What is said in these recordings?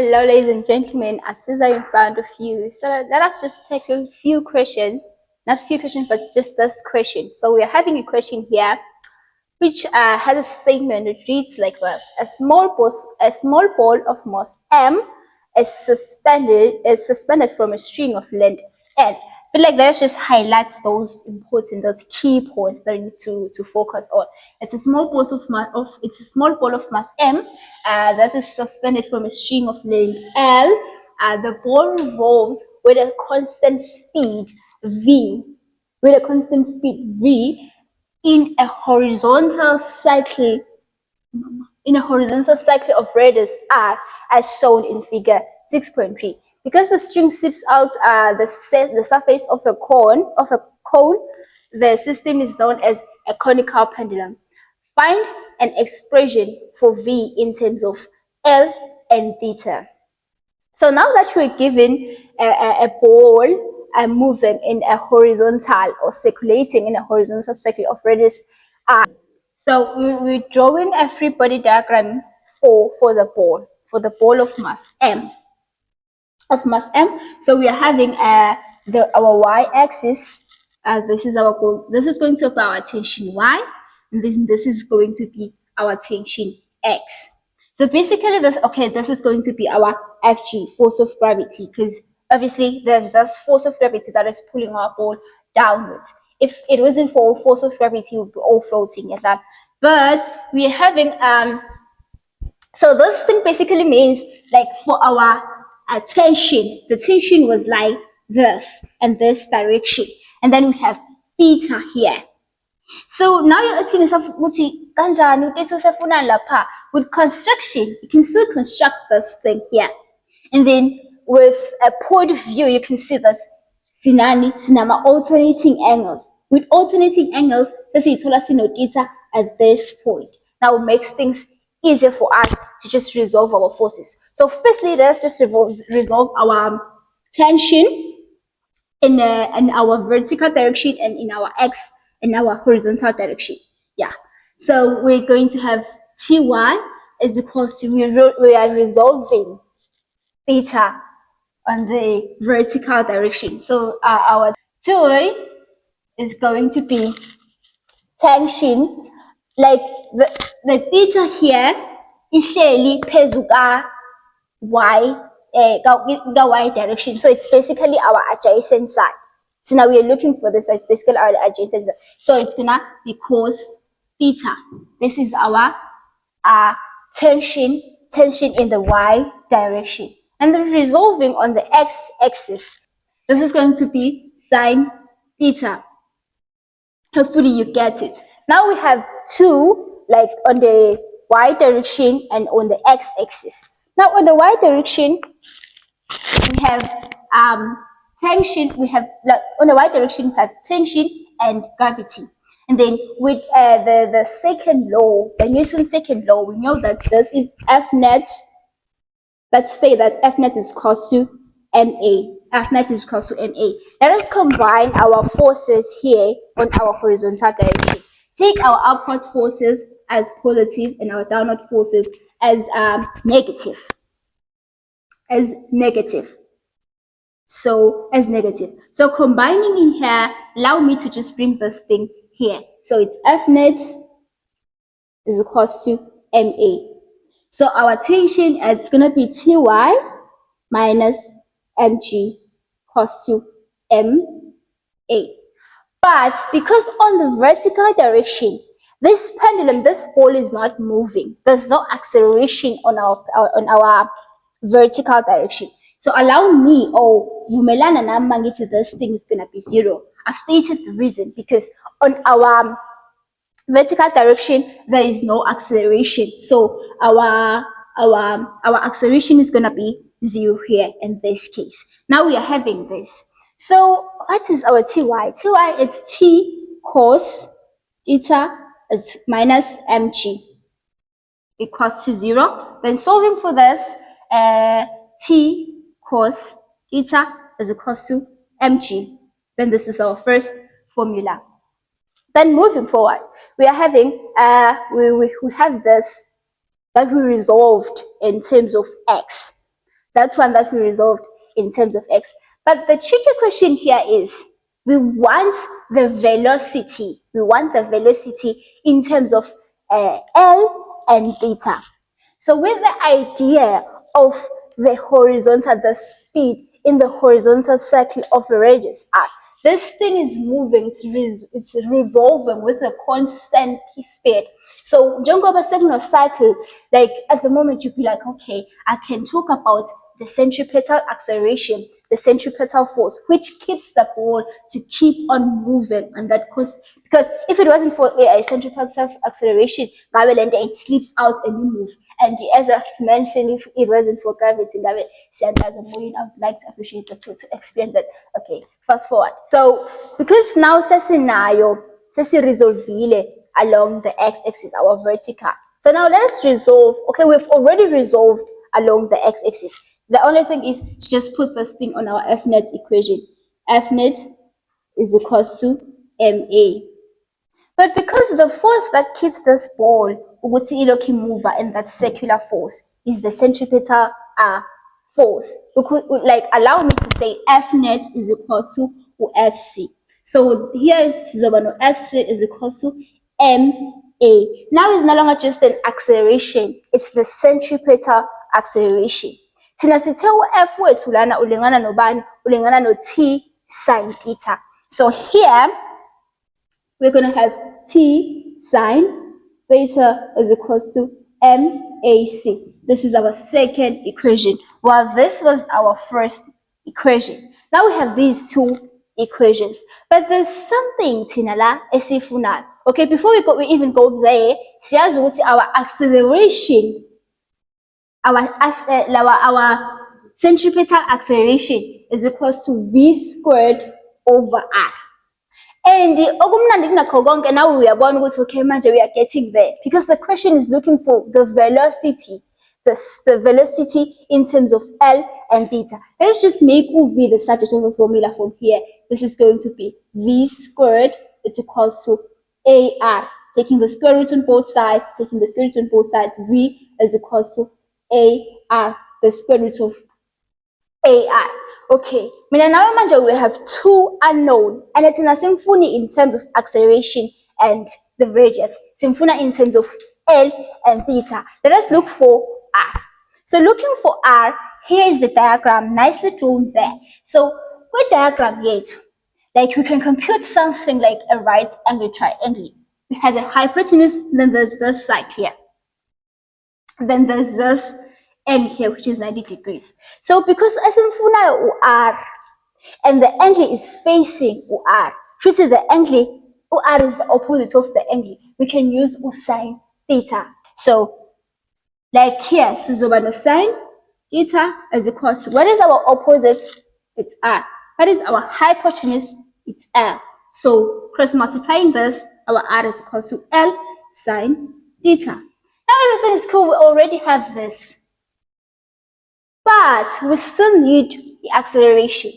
Hello, ladies and gentlemen. Aziza in front of you. So let us just take a few questions, not few questions, but just this question. So we are having a question here, which has a statement that reads like this: a small ball of mass M is suspended from a string of length N. I feel like let's just highlight those key points that we need to focus on. It's a small ball of mass M that is suspended from a string of length L. The ball revolves V with a constant speed V in a horizontal cycle of radius r, as shown in figure 6.3. Because the string sips out the surface of a cone, the system is known as a conical pendulum. Find an expression for v in terms of L and theta. So now that we're given a ball moving in a horizontal or circulating in a horizontal cycle of radius r, so we're drawing a free body diagram for the ball of mass M. So we are having our y-axis. This is our goal. This is going to be our tension y, and this is going to be our tension x. So basically, this is going to be our Fg, force of gravity, because obviously there's this force of gravity that is pulling our ball downwards. If it wasn't for force of gravity, it would be all floating as that. But we're having so this thing basically means, like, for our tension, the tension was like this and this direction, and then we have theta here. So now you're asking yourself, Muti, kanjani utethe usefuna lapha? With construction, you can still construct this thing here. And then with a point of view, you can see this sinama alternating angles. With alternating angles, let's say ithola sino theta at this point. Now it makes things easier for us to just resolve our forces. So firstly, let's just resolve our tension in our vertical direction and in our horizontal direction. Yeah. So we're going to have Ty is equals to, we are resolving theta on the vertical direction. So our Ty is going to be tension, like the theta here ihleli phezu y y direction. So it's basically our adjacent side. So now we are looking for this. So it's basically our adjacent side. So it's gonna be cos theta. This is our tension in the y direction. And then resolving on the x-axis, this is going to be sine theta. Hopefully you get it. Now we have two, like on the y direction and on the x-axis. Now on the y direction, we have tension. We have, like, on the y direction we have tension and gravity. And then with the second law, the Newton's second law, we know that this is F net. Let's say that F net is equals to MA. F net is equals to MA. Let us combine our forces here on our horizontal direction. Take our upward forces as positive and our downward forces as negative. So combining in here, allow me to just bring this thing here. So it's F net is equals to MA. So our tension is going to be Ty minus mg equals to MA. But because on the vertical direction, this pendulum, this ball is not moving. There's no acceleration on our vertical direction. So allow me, vumelana nami mangithi this thing is gonna be zero. I've stated the reason, because on our vertical direction there is no acceleration. So our acceleration is gonna be zero here in this case. Now we are having this. So what is our Ty? Ty is T cos theta is minus mg equals to 0. Then solving for this, T cos theta is equals to mg. Then this is our first formula. Then moving forward, we are having we have this that we resolved in terms of x. That's one that we resolved in terms of x. But the tricky question here is we want the velocity. We want the velocity in terms of L and theta. So with the idea of the horizontal, the speed in the horizontal circle of a radius r, this thing is moving, it's revolving with a constant speed. So njengoba sekuno-cycle, like at the moment you'd be like, okay, I can talk about the centripetal acceleration, the centripetal force, which keeps the ball to keep on moving, and that cause, because if it wasn't for a centripetal acceleration, it slips out and you move. And as I've mentioned, if it wasn't for gravity, I would like to appreciate that to explain that. Okay, fast forward. So because now sesinayo resolvile along the x-axis, our vertical. So now let's resolve. Okay, we've already resolved along the x-axis. The only thing is to just put this thing on our F-net equation. F-net is equals to ma. But because the force that keeps this ball ukuthi ilokhu mover, and that circular force is the centripetal force, like allow me to say F-net is equals to Fc. So here is Fc is equals to ma. Now it's no longer just an acceleration, it's the centripetal acceleration. Thina sithe u-F wethu lana ulingana nobani? Ulingana no T sine theta. So here we're going to have T sine theta is equals to MAC. This is our second equation, while this was our first equation. Now we have these two equations, but there's something tinala esifuna. Okay, before we even go there, siyazi our acceleration, our centripetal acceleration is equals to V squared over R. And okumnandi kunakho konke now uyabona ukuthi okay manje we are getting there, because the question is looking for the velocity, the velocity in terms of L and theta. Let's just make V the subject of a formula from here. This is going to be V squared, it's equals to AR. Taking the square root on both sides, V is equals to AR, the square root of AI. Okay, now manje we have two unknown, and it's in a symphony in terms of acceleration and the radius. Symphony in terms of L and theta. Let us look for R. So looking for R, here is the diagram nicely drawn there. So with diagram yet, like we can compute something like a right angle triangle. It has a hypotenuse, then there's this side here. Then there's this end here, which is 90 degrees. So because esimfunayo R and the angle is facing R, should say the angle R is the opposite of the angle, we can use sine theta. So like here, sizobano sine theta is equals to, what is our opposite? It's R. What is our hypotenuse? It's L. So cross multiplying this, our R is equal to L sine theta. Now everything is cool, we already have this. But we still need the acceleration.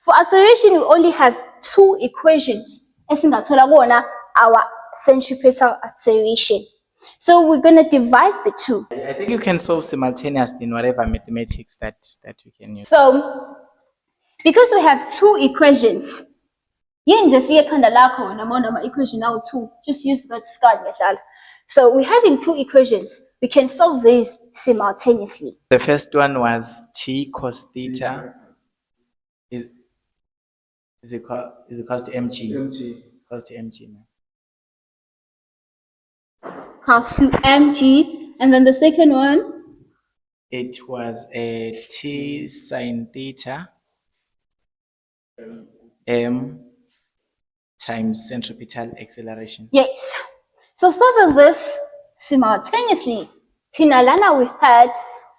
For acceleration, we only have two equations. Our centripetal acceleration. So we're going to divide the two. I think you can solve simultaneously in whatever mathematics that we can use. So because we have two equations, equation now two, just use that scar. So we're having two equations. We can solve these simultaneously. The first one was T cos theta is equals to mg. Equals to mg now. Cos to mg, and then the second one, it was a T sine theta m times centripetal acceleration. Yes. So solving this simultaneously, Tina lana we had,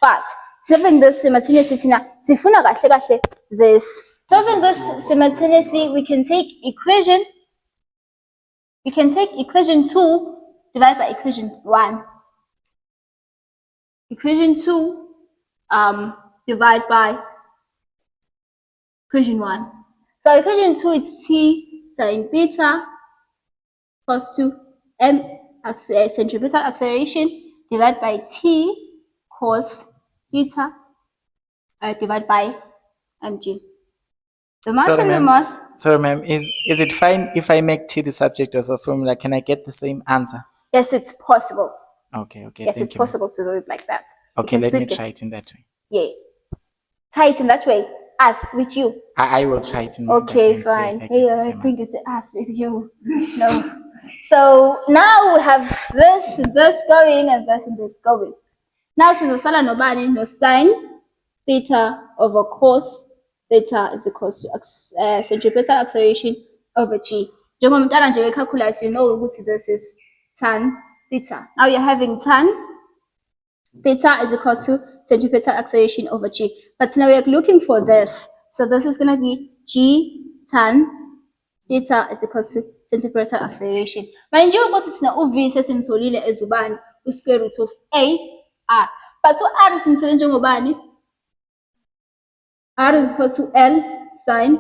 but solving this simultaneously, Tina sifuna kahle kahle this. Solving this simultaneously, we can take equation 2 divided by equation 1. Equation 2 divide by equation 1. So equation 2 is T sine theta equals to m centripetal acceleration divided by T cos theta divided by mg. The mass Sorry, and the ma'am. mass. Sorry, ma'am. Is it fine if I make T the subject of the formula? Can I get the same answer? Yes, it's possible. Okay, okay. Yes, Thank it's you, ma'am. possible to do it like that. You Okay, can let me split it. try it in that way. Yeah. Try it in that way. Us with you. I will try it in that way Okay, and see if fine. I get Yeah, the I same think answer. it's us with you. No. So now we have this going, and this going. Now sizosala nobani no sine theta over cos theta is equals to centripetal acceleration over g. Njengomntwana nje we-calculus, you know ukuthi this is tan theta. Now you're having tan theta is equal to centripetal acceleration over g. But now we're looking for this. So this is going to be g tan theta is equal to centripetal acceleration. Mind you, ukuthi sina uv sesimtholile ezubani square root of a r. But r simthole njengobani? R is equal to L sine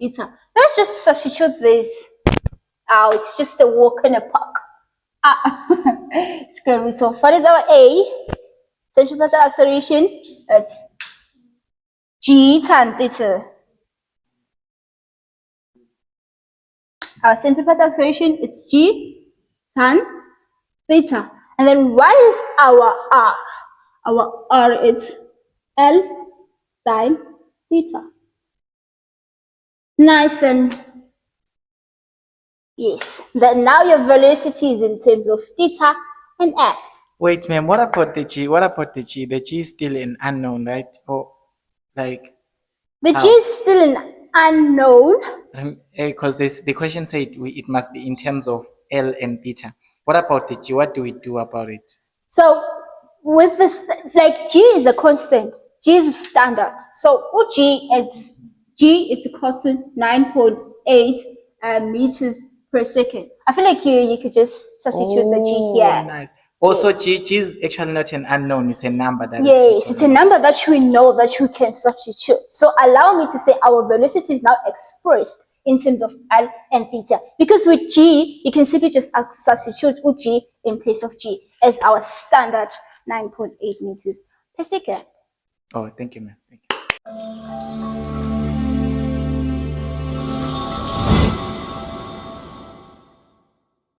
theta. Let's just substitute this. Oh, it's just a walk in a park. Square root of what is our A? Centripetal acceleration. It's G tan theta. Our centripetal acceleration, it's G tan theta. And then what is our R? Our R is L sine theta. Nice and yes. Then now your velocity is in terms of theta and L. Wait, ma'am. What about the G? What about the G? The G is still an unknown, right? Or like The G how? is still an unknown. Because the question said it must be in terms of L and theta. What about the G? What do we do about it? So with this, like G is a constant. G is a standard. So G is equal to 9.8 meters per second. I feel like you could just substitute the G Oh, here. nice. Also, Yes. G is actually not an unknown. It's a number that is Yes, it's a number that we know that we can substitute. So allow me to say our velocity is now expressed in terms of L and theta. Because with G, you can simply just substitute G in place of G as our standard 9.8 meters per second. Oh, thank you, ma'am. Thank you.